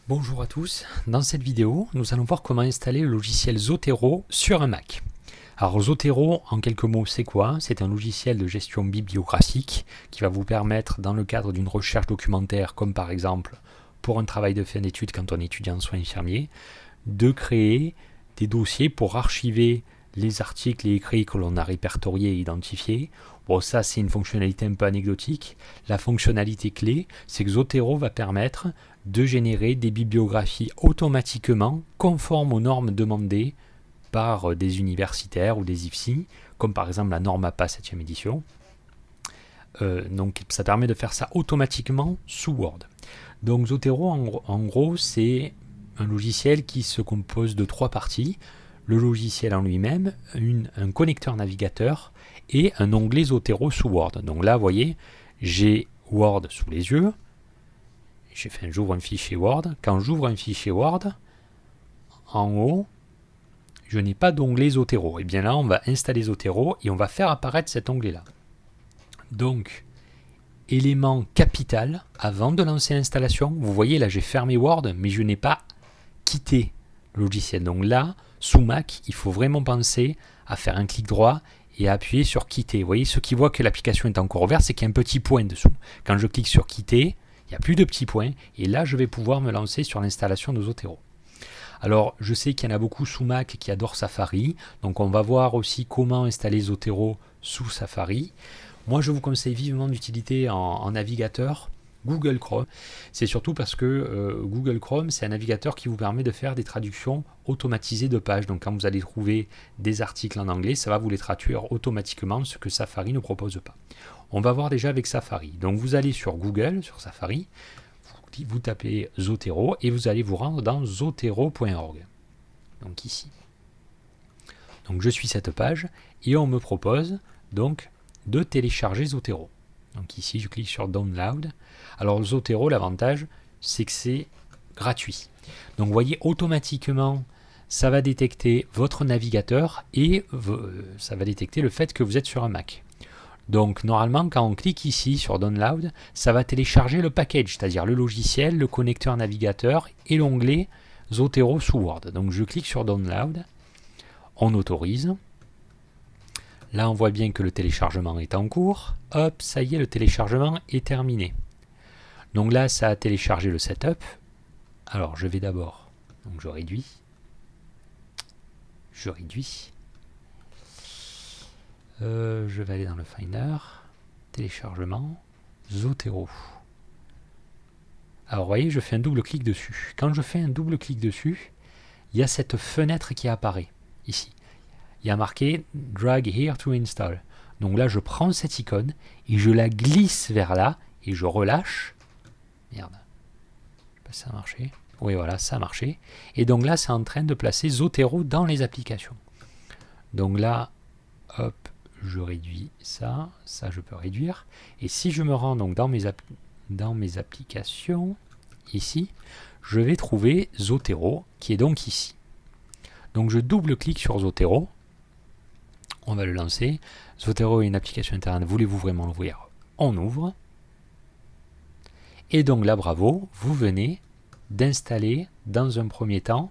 Bonjour à tous, dans cette vidéo, nous allons voir comment installer le logiciel Zotero sur un Mac. Alors Zotero, en quelques mots, c'est quoi? C'est un logiciel de gestion bibliographique qui va vous permettre, dans le cadre d'une recherche documentaire, comme par exemple pour un travail de fin d'études quand on est étudiant en soins infirmiers, de créer des dossiers pour archiver les articles et écrits que l'on a répertoriés et identifiés. Bon, ça c'est une fonctionnalité un peu anecdotique. La fonctionnalité clé, c'est que Zotero va permettre de générer des bibliographies automatiquement conformes aux normes demandées par des universitaires ou des IFSI, comme par exemple la norme APA 7e édition. Donc ça permet de faire ça automatiquement sous Word. Donc Zotero, en gros, c'est un logiciel qui se compose de trois parties. Le logiciel en lui-même, un connecteur navigateur et un onglet Zotero sous Word. Donc là, vous voyez, j'ai Word sous les yeux. J'ouvre un fichier Word. Quand j'ouvre un fichier Word, en haut, je n'ai pas d'onglet Zotero. Et bien là, on va installer Zotero et on va faire apparaître cet onglet-là. Donc, élément capital, avant de lancer l'installation, vous voyez là, j'ai fermé Word, mais je n'ai pas quitté le logiciel. Donc là, sous Mac, il faut vraiment penser à faire un clic droit et à appuyer sur quitter. Vous voyez, ceux qui voient que l'application est encore ouverte, c'est qu'il y a un petit point dessous. Quand je clique sur quitter, il n'y a plus de petits points, et là je vais pouvoir me lancer sur l'installation de Zotero. Alors je sais qu'il y en a beaucoup sous Mac qui adorent Safari, donc on va voir aussi comment installer Zotero sous Safari. Moi je vous conseille vivement d'utiliser en navigateur Google Chrome. C'est surtout parce que Google Chrome, c'est un navigateur qui vous permet de faire des traductions automatisées de pages. Donc quand vous allez trouver des articles en anglais, ça va vous les traduire automatiquement, ce que Safari ne propose pas. On va voir déjà avec Safari. Donc vous allez sur Google, sur Safari, vous tapez Zotero et vous allez vous rendre dans zotero.org. Donc ici. Donc je suis cette page et on me propose donc de télécharger Zotero. Donc ici je clique sur Download. Alors Zotero, l'avantage, c'est que c'est gratuit. Donc vous voyez, automatiquement, ça va détecter votre navigateur et ça va détecter le fait que vous êtes sur un Mac. Donc normalement, quand on clique ici sur Download, ça va télécharger le package, c'est-à-dire le logiciel, le connecteur navigateur et l'onglet Zotero sous Word. Donc je clique sur Download, on autorise. Là, on voit bien que le téléchargement est en cours. Hop, ça y est, le téléchargement est terminé. Donc là, ça a téléchargé le setup. Alors, je vais d'abord, donc je réduis. Je vais aller dans le Finder. Téléchargement. Zotero. Alors, vous voyez, je fais un double clic dessus. Quand je fais un double clic dessus, il y a cette fenêtre qui apparaît ici. Il y a marqué Drag here to install. Donc là, je prends cette icône et je la glisse vers là et je relâche. Merde. Je sais pas si ça a marché. Oui, voilà, ça a marché. Et donc là, c'est en train de placer Zotero dans les applications. Donc là, hop, je réduis ça. Ça, je peux réduire. Et si je me rends donc dans mes applications, ici, je vais trouver Zotero, qui est donc ici. Donc je double-clique sur Zotero. On va le lancer. Zotero est une application internet. Voulez-vous vraiment l'ouvrir? On ouvre. Et donc là, bravo, vous venez d'installer dans un premier temps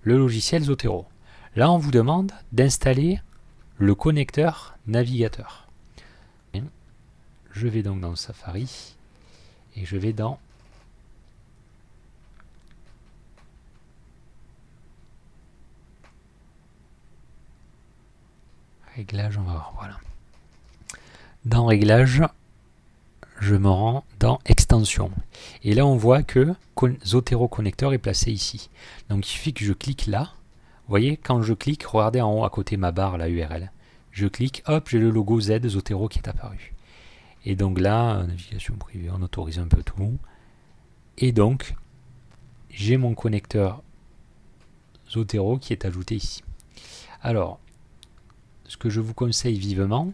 le logiciel Zotero. Là, on vous demande d'installer le connecteur navigateur. Je vais donc dans Safari et je vais dans Réglages, on va voir, voilà. Dans Réglages, je me rends dans Extension. Et là, on voit que Zotero Connecteur est placé ici. Donc, il suffit que je clique là. Vous voyez, quand je clique, regardez en haut à côté ma barre, la URL. Je clique, hop, j'ai le logo Z Zotero qui est apparu. Et donc là, navigation privée, on autorise un peu tout. Et donc, j'ai mon connecteur Zotero qui est ajouté ici. Alors, ce que je vous conseille vivement,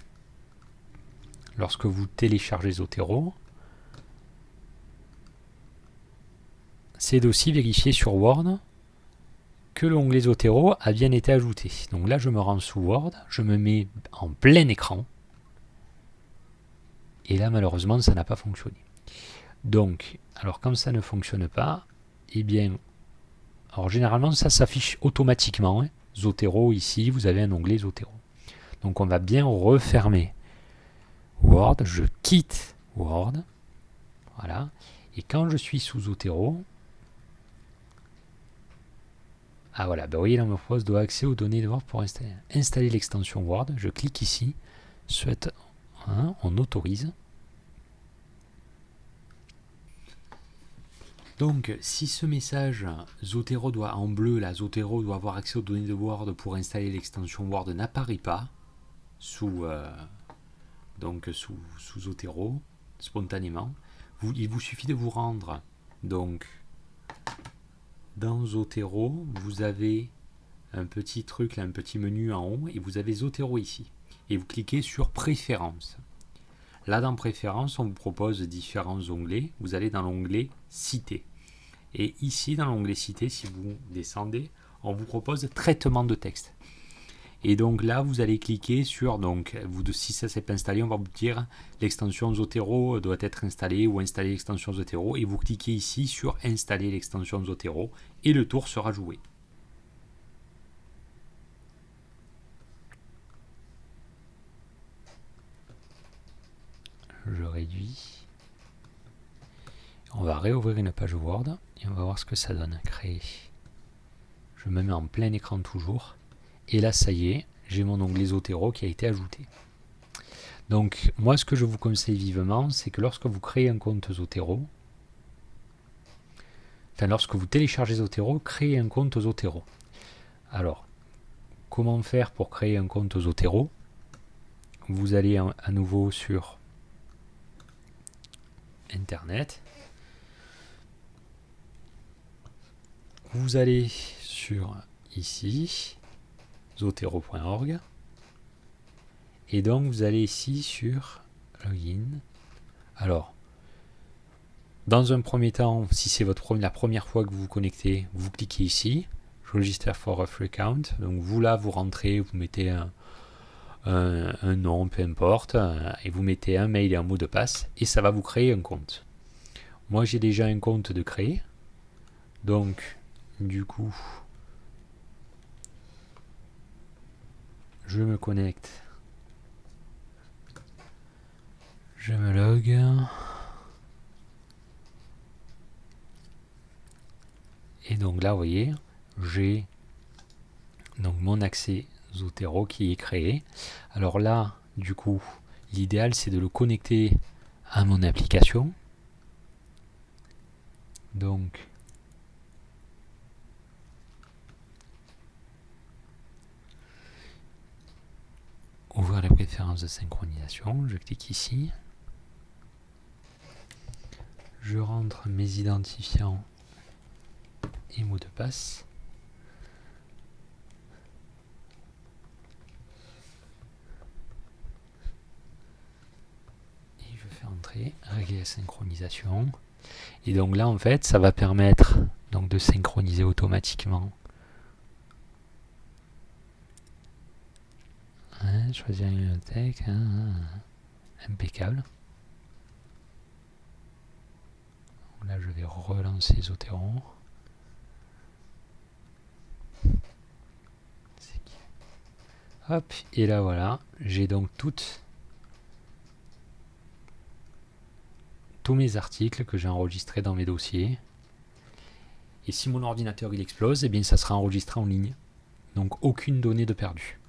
lorsque vous téléchargez Zotero, c'est d'aussi vérifier sur Word que l'onglet Zotero a bien été ajouté. Donc là, je me rends sous Word, je me mets en plein écran, et là, malheureusement, ça n'a pas fonctionné. Donc, alors comme ça ne fonctionne pas, eh bien, alors généralement ça s'affiche automatiquement, hein. Zotero, ici, vous avez un onglet Zotero. Donc on va bien refermer Word, je quitte Word, voilà, et quand je suis sous Zotero, ah voilà, ben vous voyez là, on me propose doit accès aux données de Word pour installer l'extension Word, je clique ici, souhaite, hein, on autorise. Donc, si ce message Zotero doit, en bleu, là, Zotero doit avoir accès aux données de Word pour installer l'extension Word n'apparaît pas sous Zotero spontanément, il vous suffit de vous rendre donc dans Zotero, vous avez un petit truc là, un petit menu en haut et vous avez Zotero ici et vous cliquez sur Préférences. Là, dans Préférences, on vous propose différents onglets. Vous allez dans l'onglet Citer. Et ici, dans l'onglet Citer, si vous descendez, on vous propose Traitement de texte. Et donc là, vous allez cliquer sur, donc, si ça s'est pas installé, on va vous dire l'extension Zotero doit être installée ou installer l'extension Zotero. Et vous cliquez ici sur Installer l'extension Zotero et le tour sera joué. Je réduis. On va réouvrir une page Word et on va voir ce que ça donne. Créer. Je me mets en plein écran toujours. Et là, ça y est, j'ai mon onglet Zotero qui a été ajouté. Donc, moi, ce que je vous conseille vivement, c'est que lorsque vous créez un compte Zotero, enfin, lorsque vous téléchargez Zotero, créez un compte Zotero. Alors, comment faire pour créer un compte Zotero? Vous allez à nouveau sur Internet. Vous allez sur ici, zotero.org. Et donc, vous allez ici sur Login. Alors, dans un premier temps, si c'est la première fois que vous vous connectez, vous cliquez ici, Register for a free account. Donc, vous là, vous rentrez, vous mettez un nom, peu importe, et vous mettez un mail et un mot de passe, et ça va vous créer un compte. Moi, j'ai déjà un compte de créer. Donc, du coup, je me connecte. Je me log. Et donc là, vous voyez, j'ai donc mon accès Zotero qui est créé. Alors là, du coup, l'idéal, c'est de le connecter à mon application. Donc, ouvrir les préférences de synchronisation. Je clique ici. Je rentre mes identifiants et mots de passe. Et je fais entrer, régler la synchronisation. Et donc là, en fait, ça va permettre donc de synchroniser automatiquement. Choisir une bibliothèque. Impeccable. Donc là, je vais relancer Zotero. Hop, et là voilà, j'ai donc tous mes articles que j'ai enregistrés dans mes dossiers. Et si mon ordinateur il explose, eh bien ça sera enregistré en ligne. Donc aucune donnée de perdue.